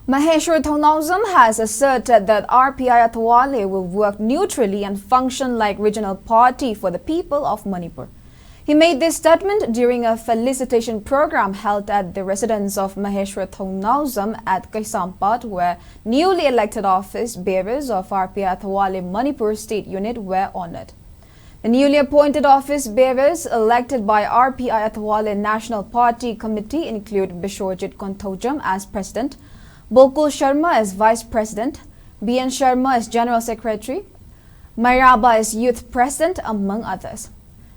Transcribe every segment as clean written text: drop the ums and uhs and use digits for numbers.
Maheshwar has asserted that RPI Athwale will work neutrally and function like regional party for the people of Manipur. He made this statement during a felicitation program held at the residence of Maheshwar at Kaisampat, where newly elected office bearers of RPI Athwale Manipur State Unit were honored. The newly appointed office bearers elected by RPI Athwale National Party Committee include Bishorjit Kontojam as President, Bokul Sharma as Vice President, B.N. Sharma as General Secretary, Mairaba as Youth President, among others.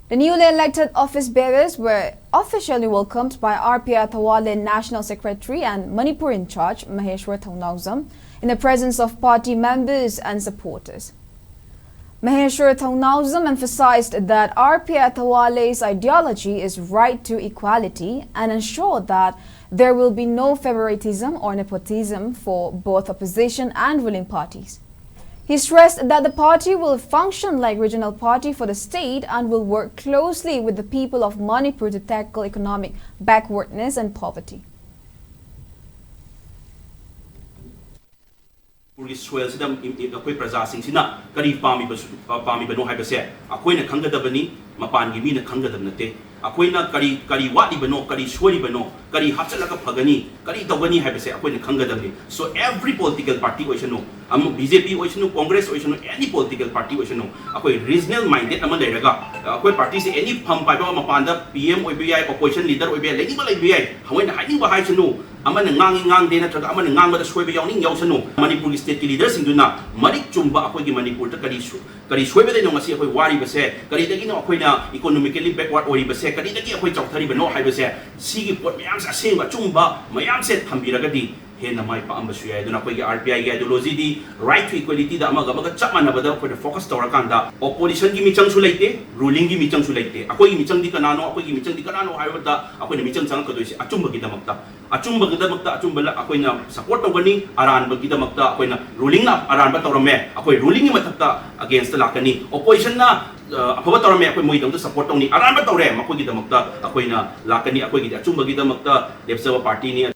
The newly elected office bearers were officially welcomed by RPI Athwale National Secretary and Manipur in charge, Maheshwar in the presence of party members and supporters. Maheshwar emphasized that RPI Athwale's ideology is right to equality and ensured that there will be no favoritism or nepotism for both opposition and ruling parties. He stressed that the party will function like regional party for the state and will work closely with the people of Manipur to tackle economic backwardness and poverty. Soil sidam akoi praja singsina kari pami bano haibase akoina khangadabani mapan gi mina khangadab nate akoina kari wadi bano kari swari bano kari hapchalaka phagani kari tawani haibase akoina khangadabni. So every political party oisanu BJP oisanu Congress oisanu any political party oisanu akoi regional minded ama leiraga akoi party se any pham paiba mapanda PM oibai opposition leader oibai legi ba leibai hawaina haini ba haisanu amana ngang de natraga amana ngang ba soiba yawning yawsanu Manipur state leaders induna marik chumba akoi gi Manipur ta kari soiba de no ngasi akoi wari base kari dagi no akoi na economically backward ori base kari dagi akoi chauthari ba no hai base sigi pot mayam sa sing ba chumba mayam se thambiraga di hena mai pa ambasu ya duna akoi gi RPI gi ideology di right to equality da amaga chapmana bada akoi focus tawrakanda opposition gi michang su leite ruling gi michang su leite akoi gi michang di kanano akoi gi michang di kanano haibata akoi na michang chang kadoisi achumba gi damakta achumbala akoi na support tawgani aran bagi damakta akoi na ruling na aran ba tawrame akoi ruling gi mathakta against lakani opposition na afaba tawrame akoi moi dang support tawni aran ba tawre makoi gi damakta akoi na lakani akoi gi achumba gi damakta lepsaba party ni